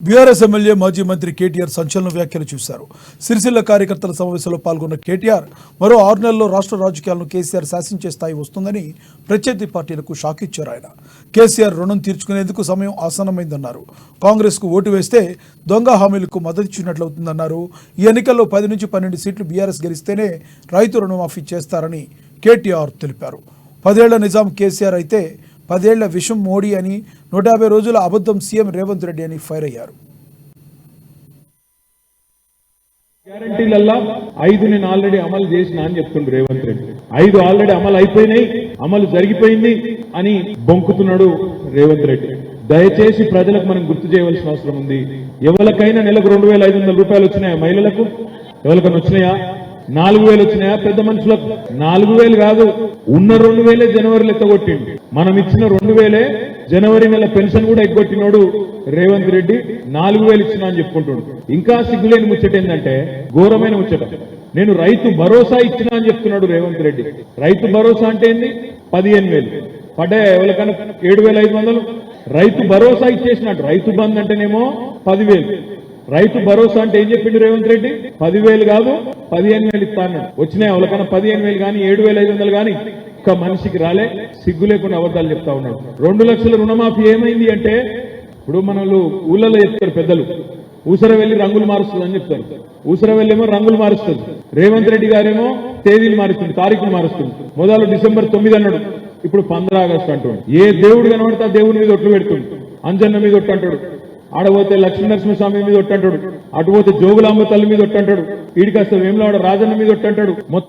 BRS MLA మాజీ మంత్రి కేటీఆర్ సంచలన వ్యాఖ్యలు చేశారు. సిరిసిల్ల కార్యకర్తల సమావేశంలో పాల్గొన్న కేటీఆర్ మరో 6 నెలల్లో రాష్ట్ర రాజకీయాలను కేసీఆర్ శాసించే స్థాయి వస్తుందని ప్రత్యర్థి పార్టీలకు షాక్ ఇచ్చారు. ఆయన కేసీఆర్ రుణం తీర్చుకునేందుకు సమయం ఆసన్నమైందన్నారు. కాంగ్రెస్కు ఓటు వేస్తే దొంగ హామీలకు మద్దతిచ్చినట్లవుతుందన్నారు. ఈ ఎన్నికల్లో 10 నుంచి 12 సీట్లు బీఆర్ఎస్ గెలిస్తేనే రైతు రుణమాఫీ చేస్తారని కేటీఆర్ తెలిపారు. 10 ఏళ్ల నిజాం కేసీఆర్ అయితే 10 ఏళ్ల విషం మోడీ అని, 150 రోజుల అబద్ధం సీఎం రేవంత్ రెడ్డి అని ఫైర్ అయ్యారు. గ్యారంటీలల్లా 5 నేను ఆల్రెడీ అమలు చేసిన అని చెప్తుండ్రు రేవంత్ రెడ్డి. 5 ఆల్రెడీ అమలు అయిపోయినాయి, అమలు జరిగిపోయింది అని బొంకుతున్నాడు రేవంత్ రెడ్డి. దయచేసి ప్రజలకు మనం గుర్తు చేయవలసిన అవసరం ఉంది. ఎవరికైనా నెలకు 2500 రూపాయలు వచ్చినాయా? మహిళలకు ఎవరికైనా వచ్చినాయా? 4000 వచ్చినాయా? పెద్ద మనుషులకు 4000 కాదు, ఉన్న 2000 జనవరిలో ఎత్తగొట్టిండు. మనం ఇచ్చిన 2000 జనవరి నెల పెన్షన్ కూడా ఎగ్గొట్టినోడు రేవంత్ రెడ్డి. 4000 ఇచ్చినా అని చెప్పుకుంటున్నాడు. ఇంకా సిగ్గులేని ముచ్చట ఏంటంటే, ఘోరమైన ముచ్చట, నేను రైతు భరోసా ఇచ్చినా అని చెప్తున్నాడు రేవంత్ రెడ్డి. రైతు భరోసా అంటే ఏంది? 15,000 పడ్డాయా ఎవరికైనా? 7,500. రైతు భరోసా ఇచ్చేసినట్టు. రైతు బంద్ అంటేనేమో 10,000. రైతు భరోసా అంటే ఏం చెప్పిండు రేవంత్ రెడ్డి? 10,000 కాదు 15,000 ఇస్తా అన్నాడు. వచ్చినాయి ఎవరికైనా 15,000 కానీ 7,500 కానీ? ఒక్క మనిషికి రాలే. సిగ్గు లేకుండా అబద్ధాలు చెప్తా ఉన్నాడు. 2 లక్షల రుణమాఫీ ఏమైంది అంటే, ఇప్పుడు మనలు ఊళ్ళలో చెప్తారు పెద్దలు, ఊసర వెళ్లి రంగులు మారుస్తుంది అని చెప్తారు. ఊసర వెళ్ళేమో రంగులు మారుస్తుంది, రేవంత్ రెడ్డి గారేమో తేదీలు మారుస్తుంది, తారీఖులు మారుస్తుంది. మొదలు డిసెంబర్ 9 అన్నాడు, ఇప్పుడు 15 ఆగస్టు అంటాడు. ఏ దేవుడు కనబడితే ఆ దేవుడి మీద ఒట్లు పెడుతుంది. అంజన్న మీద ఒట్టు అంటాడు, ఆడపోతే లక్ష్మీనరసింహస్వామి మీద ఒట్టు అంటాడు, అటుపోతే జోగులాంబ తల్లి మీద ఒట్టు అంటాడు, ఈడికాస్త వేములవాడ రాజన్న మీద ఒట్టు అంటాడు.